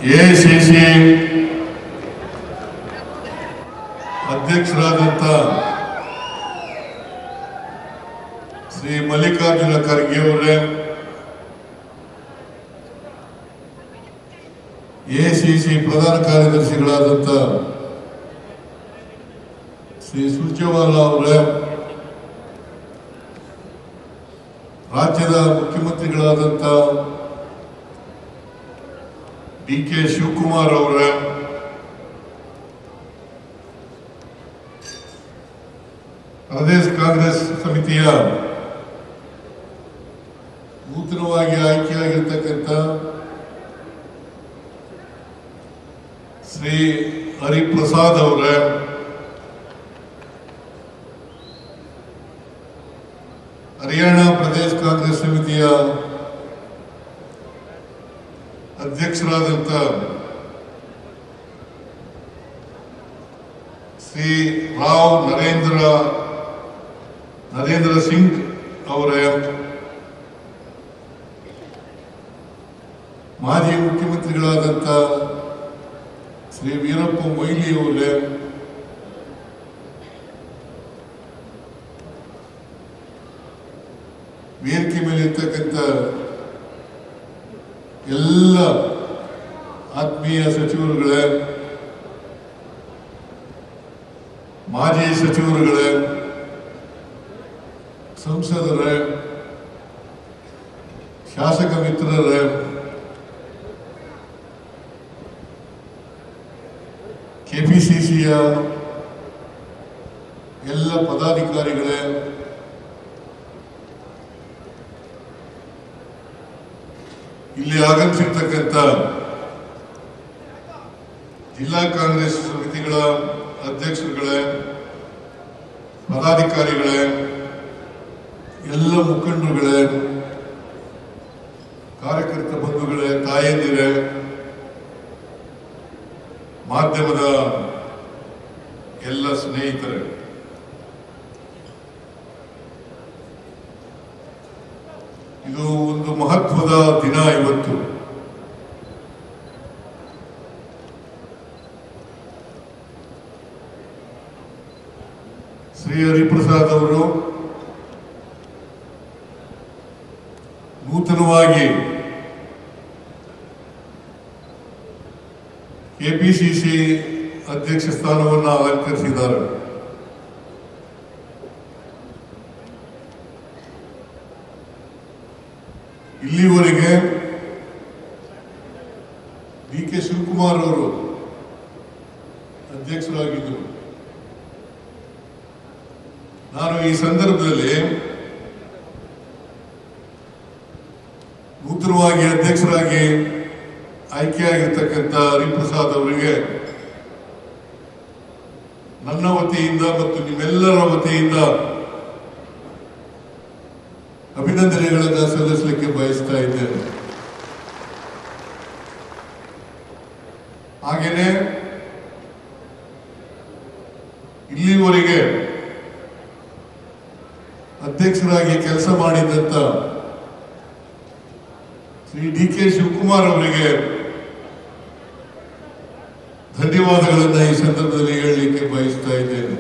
AICC ಅಧ್ಯಕ್ಷರಾದಂಥ ಶ್ರೀ ಮಲ್ಲಿಕಾರ್ಜುನ ಖರ್ಗೆ ಅವರೇ, AICC ಪ್ರಧಾನ ಕಾರ್ಯದರ್ಶಿಗಳಾದಂಥ ಶ್ರೀ ಸುರ್ಜೇವಾಲಾ ಅವರೇ, ರಾಜ್ಯದ ಮುಖ್ಯಮಂತ್ರಿಗಳಾದಂಥ ಡಿ.ಕೆ. ಶಿವಕುಮಾರ್ ಅವರೇ, ಪ್ರದೇಶ ಕಾಂಗ್ರೆಸ್ ಸಮಿತಿಯ ನೂತನವಾಗಿ ಆಯ್ಕೆಯಾಗಿರ್ತಕ್ಕಂಥ ಶ್ರೀ ಹರಿಪ್ರಸಾದ್ ಅವರೇ, ಹರಿಯಾಣ ಪ್ರದೇಶ ಕಾಂಗ್ರೆಸ್ ಸಮಿತಿಯ ಅಧ್ಯಕ್ಷರಾದಂಥ ಶ್ರೀ ರಾವ್ ನರೇಂದ್ರ ಸಿಂಗ್ ಅವರೇ, ಮಾಜಿ ಮುಖ್ಯಮಂತ್ರಿಗಳಾದಂಥ ಶ್ರೀ ವೀರಪ್ಪ ಮೊಯ್ಲಿ ಅವರೇ, ವೇದಿಕೆ ಮೇಲೆ ಇರ್ತಕ್ಕಂಥ ಎಲ್ಲ ಆತ್ಮೀಯ ಸಚಿವರುಗಳೇ, ಮಾಜಿ ಸಚಿವರುಗಳೇ, ಸಂಸದರೇ, ಶಾಸಕ ಮಿತ್ರರೇ, ಕೆಪಿಸಿಸಿಯ ಎಲ್ಲ ಪದಾಧಿಕಾರಿಗಳೇ, ಇಲ್ಲಿ ಆಗಮಿಸಿರ್ತಕ್ಕಂಥ ಜಿಲ್ಲಾ ಕಾಂಗ್ರೆಸ್ ಸಮಿತಿಗಳ ಅಧ್ಯಕ್ಷರುಗಳೇ, ಪದಾಧಿಕಾರಿಗಳೇ, ಎಲ್ಲ ಮುಖಂಡರುಗಳೇ, ಕಾರ್ಯಕರ್ತ ಬಂಧುಗಳೇ, ತಾಯಂದಿರೇ, ಮಾಧ್ಯಮದ ಎಲ್ಲ ಸ್ನೇಹಿತರೇ, ಇದು ಒಂದು ಮಹತ್ವದ ದಿನ. ಇವತ್ತು ಶ್ರೀ ಹರಿಪ್ರಸಾದ್ ಅವರು ನೂತನವಾಗಿ ಕೆಪಿಸಿಸಿ ಅಧ್ಯಕ್ಷ ಸ್ಥಾನವನ್ನು ಅಲಂಕರಿಸಿದ್ದಾರೆ. ಇಲ್ಲಿವರೆಗೆ ಡಿ.ಕೆ. ಶಿವಕುಮಾರ್ ಅವರು ಅಧ್ಯಕ್ಷರಾಗಿದ್ದರು. ನಾನು ಈ ಸಂದರ್ಭದಲ್ಲಿ ನೂತನವಾಗಿ ಅಧ್ಯಕ್ಷರಾಗಿ ಆಯ್ಕೆಯಾಗಿರ್ತಕ್ಕಂಥ ಹರಿಪ್ರಸಾದ್ ಅವರಿಗೆ ನನ್ನ ವತಿಯಿಂದ ಮತ್ತು ನಿಮ್ಮೆಲ್ಲರ ವತಿಯಿಂದ ಅಭಿನಂದನೆಗಳನ್ನು ಸಲ್ಲಿಸಲಿಕ್ಕೆ ಬಯಸ್ತಾ ಇದ್ದೇನೆ. ಹಾಗೆಯೇ ಇಲ್ಲಿವರೆಗೆ ಅಧ್ಯಕ್ಷರಾಗಿ ಕೆಲಸ ಮಾಡಿದಂತ ಶ್ರೀ ಡಿ.ಕೆ. ಶಿವಕುಮಾರ್ ಅವರಿಗೆ ಧನ್ಯವಾದಗಳನ್ನು ಈ ಸಂದರ್ಭದಲ್ಲಿ ಹೇಳಲಿಕ್ಕೆ ಬಯಸ್ತಾ ಇದ್ದೇನೆ.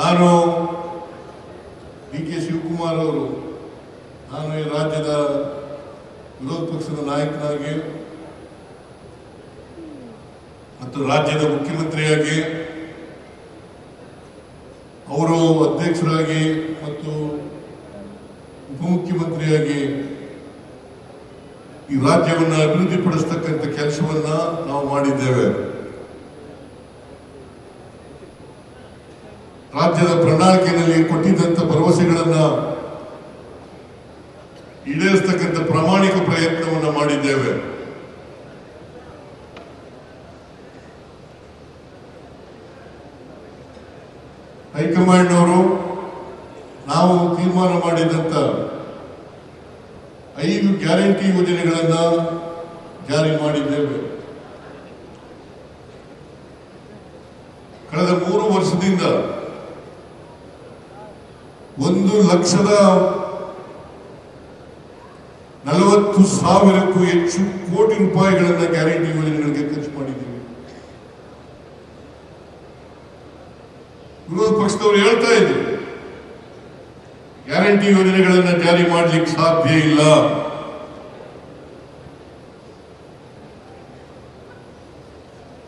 ನಾನು ಡಿ.ಕೆ. ಶಿವಕುಮಾರ್ ಅವರು, ನಾನು ಈ ರಾಜ್ಯದ ವಿರೋಧ ಪಕ್ಷದ ನಾಯಕನಾಗಿ ಮತ್ತು ರಾಜ್ಯದ ಮುಖ್ಯಮಂತ್ರಿಯಾಗಿ, ಅವರು ಅಧ್ಯಕ್ಷರಾಗಿ ಮತ್ತು ಉಪಮುಖ್ಯಮಂತ್ರಿಯಾಗಿ ಈ ರಾಜ್ಯವನ್ನು ಅಭಿವೃದ್ಧಿಪಡಿಸತಕ್ಕಂಥ ಕೆಲಸವನ್ನ ನಾವು ಮಾಡಿದ್ದೇವೆ. ರಾಜ್ಯದ ಪ್ರಣಾಳಿಕೆಯಲ್ಲಿ ಕೊಟ್ಟಿದ್ದಂಥ ಭರವಸೆಗಳನ್ನು ಈಡೇರಿಸತಕ್ಕಂಥ ಪ್ರಾಮಾಣಿಕ ಪ್ರಯತ್ನವನ್ನು ಮಾಡಿದ್ದೇವೆ. ಹೈಕಮಾಂಡ್ ಅವರು ನಾವು ತೀರ್ಮಾನ ಮಾಡಿದಂಥ 5 ಗ್ಯಾರಂಟಿ ಯೋಜನೆಗಳನ್ನು ಜಾರಿ ಮಾಡಿದ್ದೇವೆ. ಕಳೆದ 3 ವರ್ಷದಿಂದ 1 40,000ಕ್ಕೂ ಹೆಚ್ಚು ಕೋಟಿ ರೂಪಾಯಿಗಳನ್ನ ಗ್ಯಾರಂಟಿ ಯೋಜನೆಗಳಿಗೆ ಖರ್ಚು ಮಾಡಿದ್ದೀವಿ. ವಿರೋಧ ಪಕ್ಷದವರು ಹೇಳ್ತಾ ಇದ್ರು ಗ್ಯಾರಂಟಿ ಯೋಜನೆಗಳನ್ನು ಜಾರಿ ಮಾಡಲಿಕ್ಕೆ ಸಾಧ್ಯ ಇಲ್ಲ.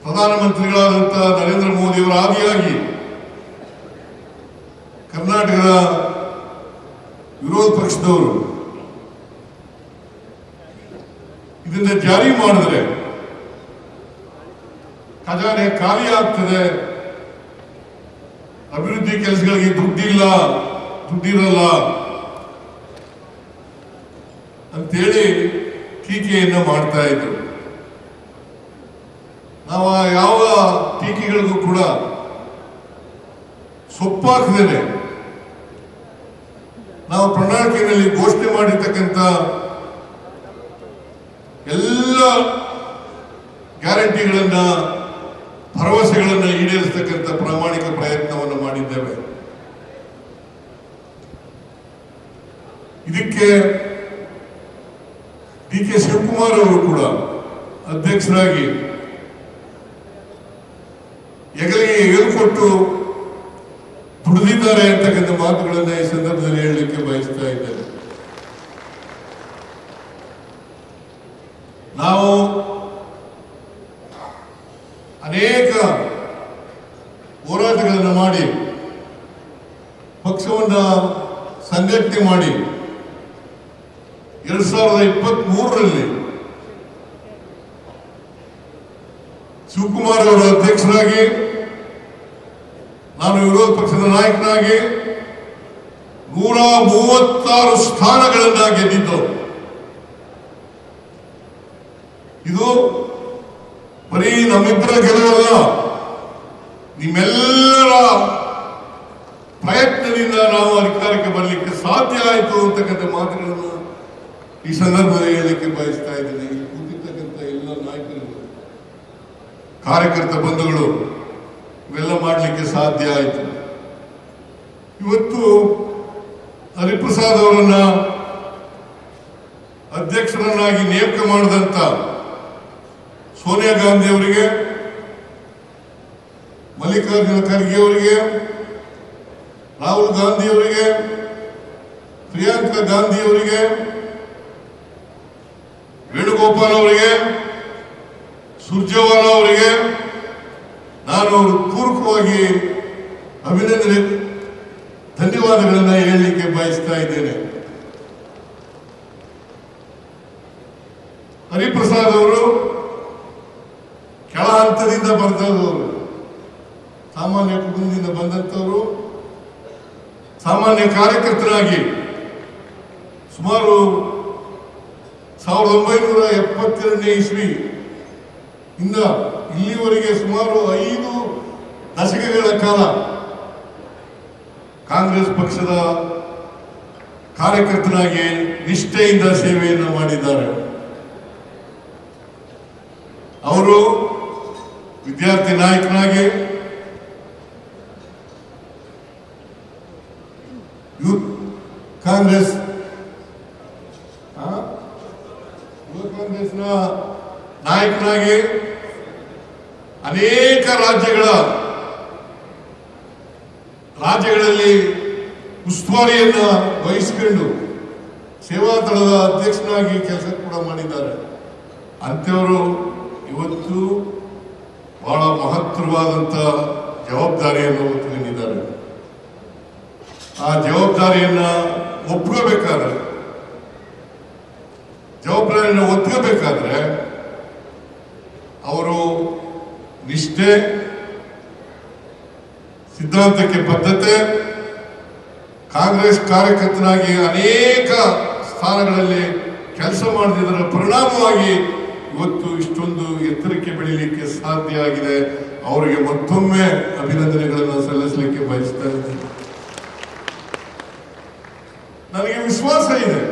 ಪ್ರಧಾನಮಂತ್ರಿಗಳಾದಂತಹ ನರೇಂದ್ರ ಮೋದಿ ಅವರ ಆದಿಯಾಗಿ ಕರ್ನಾಟಕದ ವಿರೋಧ ಪಕ್ಷದವರು ಇದನ್ನ ಜಾರಿ ಮಾಡಿದ್ರೆ ಖಜಾನೆ ಖಾಲಿ ಆಗ್ತದೆ, ಅಭಿವೃದ್ಧಿ ಕೆಲಸಗಳಿಗೆ ದುಡ್ಡಿರಲ್ಲ ಅಂತೇಳಿ ಟೀಕೆಯನ್ನ ಮಾಡ್ತಾ ಇದ್ರು. ನಾವು ಯಾವ ಟೀಕೆಗಳಿಗೂ ಕೂಡ ಸೊಪ್ಪಾಕದೇನೆ ನಾವು ಪ್ರಣಾಳಿಕೆಯಲ್ಲಿ ಘೋಷಣೆ ಮಾಡಿರ್ತಕ್ಕಂಥ ಎಲ್ಲ ಗ್ಯಾರಂಟಿಗಳನ್ನ ಭರವಸೆಗಳನ್ನು ಈಡೇರಿಸತಕ್ಕಂಥ ಪ್ರಾಮಾಣಿಕ ಪ್ರಯತ್ನವನ್ನು ಮಾಡಿದ್ದೇವೆ. ಇದಕ್ಕೆ DK ಶಿವಕುಮಾರ್ ಅವರು ಕೂಡ ಅಧ್ಯಕ್ಷರಾಗಿ ಹೆಗಲಿಗೆ ಹೆಗಲು ಕೊಟ್ಟು ದುಡಿದಿದ್ದಾರೆ ಅಂತಕ್ಕಂಥ ಮಾತುಗಳನ್ನ ಈ ಸಂದರ್ಭದಲ್ಲಿ ಹೇಳಲಿಕ್ಕೆ ಬಯಸ್ತಾ ಇದ್ದೇನೆ. ನಾವು ಅನೇಕ ಹೋರಾಟಗಳನ್ನು ಮಾಡಿ ಪಕ್ಷವನ್ನ ಸಂಘಟನೆ ಮಾಡಿ 2023ರಲ್ಲಿ ಶಿವಕುಮಾರ್ ಅವರ ಅಧ್ಯಕ್ಷರಾಗಿ ನಾನು ವಿರೋಧ ಪಕ್ಷದ ನಾಯಕನಾಗಿ 136 ಸ್ಥಾನಗಳನ್ನ ಗೆದ್ದಿದ್ದು. ಇದು ಬರೀ ನಮ್ಮಿಬ್ಬರ ಗೆಲುವಲ್ಲ, ನಿಮ್ಮೆಲ್ಲರ ಪ್ರಯತ್ನದಿಂದ ನಾವು ಅಧಿಕಾರಕ್ಕೆ ಬರಲಿಕ್ಕೆ ಸಾಧ್ಯ ಆಯಿತು ಅಂತಕ್ಕಂಥ ಮಾತುಗಳನ್ನು ಈ ಸಂದರ್ಭದಲ್ಲಿ ಹೇಳಲಿಕ್ಕೆ ಬಯಸ್ತಾ ಇದ್ದೀನಿ. ಇಲ್ಲಿ ಕೂತಿರ್ತಕ್ಕಂಥ ಎಲ್ಲ ನಾಯಕರು, ಕಾರ್ಯಕರ್ತ ಬಂಧುಗಳು ಇವೆಲ್ಲ ಮಾಡಲಿಕ್ಕೆ ಸಾಧ್ಯ ಆಯಿತು. ಇವತ್ತು ಹರಿಪ್ರಸಾದ್ ಅವರನ್ನ ಅಧ್ಯಕ್ಷರನ್ನಾಗಿ ನೇಮಕ ಮಾಡಿದಂತ ಸೋನಿಯಾ ಗಾಂಧಿ ಅವರಿಗೆ, ಮಲ್ಲಿಕಾರ್ಜುನ ಖರ್ಗೆ ಅವರಿಗೆ, ರಾಹುಲ್ ಗಾಂಧಿ ಅವರಿಗೆ, ಪ್ರಿಯಾಂಕಾ ಗಾಂಧಿ ಅವರಿಗೆ, ವೇಣುಗೋಪಾಲ್ ಅವರಿಗೆ, ಸುರ್ಜೇವಾಲಾ ಅವರಿಗೆ ನಾನು ಪೂರ್ವಕವಾಗಿ ಅಭಿನಂದನೆ ಧನ್ಯವಾದಗಳನ್ನು ಹೇಳಲಿಕ್ಕೆ ಬಯಸ್ತಾ ಇದ್ದೇನೆ. ಹರಿಪ್ರಸಾದ್ ಅವರು ಕೆಳ ಹಂತದಿಂದ ಬಂದವರು, ಸಾಮಾನ್ಯ ಕುಟುಂಬದಿಂದ ಬಂದಂತವರು, ಸಾಮಾನ್ಯ ಕಾರ್ಯಕರ್ತರಾಗಿ ಸುಮಾರು 1972ನೇ ಇಸ್ವಿ ಇಂದ ಇಲ್ಲಿವರೆಗೆ ಸುಮಾರು 5 ದಶಕಗಳ ಕಾಲ ಕಾಂಗ್ರೆಸ್ ಪಕ್ಷದ ಕಾರ್ಯಕರ್ತನಾಗಿ ನಿಷ್ಠೆಯಿಂದ ಸೇವೆಯನ್ನು ಮಾಡಿದ್ದಾರೆ. ಅವರು ವಿದ್ಯಾರ್ಥಿ ನಾಯಕನಾಗಿ, ಯೂತ್ ಕಾಂಗ್ರೆಸ್ನ ನಾಯಕನಾಗಿ ಅನೇಕ ರಾಜ್ಯಗಳಲ್ಲಿ ಉಸ್ತುವಾರಿಯನ್ನ ವಹಿಸಿಕೊಂಡು ಸೇವಾದಳದ ಅಧ್ಯಕ್ಷನಾಗಿ ಕೆಲಸ ಕೂಡ ಮಾಡಿದ್ದಾರೆ. ಅಂಥವರು ಇವತ್ತು ಬಹಳ ಮಹತ್ತರವಾದಂತ ಜವಾಬ್ದಾರಿಯನ್ನು ಹೊತ್ತುಕೊಂಡಿದ್ದಾರೆ. ಆ ಜವಾಬ್ದಾರಿಯನ್ನ ಒತ್ಕೋಬೇಕಾದ್ರೆ ಅವರು ನಿಷ್ಠೆ, ಸಿದ್ಧಾಂತಕ್ಕೆ ಬದ್ಧತೆ, ಕಾಂಗ್ರೆಸ್ ಕಾರ್ಯಕರ್ತನಾಗಿ ಅನೇಕ ಸ್ಥಾನಗಳಲ್ಲಿ ಕೆಲಸ ಮಾಡಿದರ ಪರಿಣಾಮವಾಗಿ ಇವತ್ತು ಇಷ್ಟೊಂದು ಎತ್ತರಕ್ಕೆ ಬೆಳೀಲಿಕ್ಕೆ ಸಾಧ್ಯ ಆಗಿದೆ. ಅವರಿಗೆ ಮತ್ತೊಮ್ಮೆ ಅಭಿನಂದನೆಗಳನ್ನು ಸಲ್ಲಿಸಲಿಕ್ಕೆ ಬಯಸ್ತಾ ಇದ್ದೇನೆ. ನನಗೆ ವಿಶ್ವಾಸ ಇದೆ,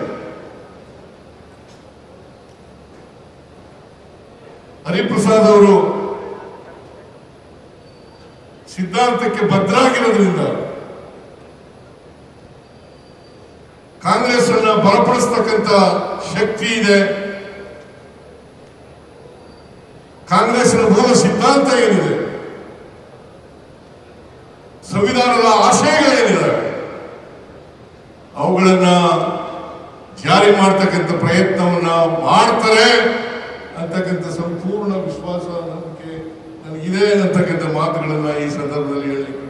ಹರಿಪ್ರಸಾದ್ ಅವರು ಸಿದ್ಧಾಂತಕ್ಕೆ ಬದ್ಧರಾಗಿರೋದ್ರಿಂದ ಕಾಂಗ್ರೆಸ್ ಅನ್ನ ಬಲಪಡಿಸತಕ್ಕಂಥ ಶಕ್ತಿ ಇದೆ, ಕಾಂಗ್ರೆಸ್ನ ಮೂಲ ಸಿದ್ಧಾಂತ ಏನಿದೆ, ಸಂವಿಧಾನದ ಆಶಯಗಳೇನಿದೆ ಅವುಗಳನ್ನ ಜಾರಿ ಮಾಡ್ತಕ್ಕಂಥ ಪ್ರಯತ್ನವನ್ನ ಮಾಡ್ತಾರೆ ಅಂತಕ್ಕಂಥ ಸಂಪೂರ್ಣ ವಿಶ್ವಾಸ, ನಂಬಿಕೆ ನನಗಿದೆ ಅಂತಕ್ಕಂಥ ಮಾತುಗಳನ್ನ ಈ ಸಂದರ್ಭದಲ್ಲಿ ಹೇಳಲಿಕ್ಕೆ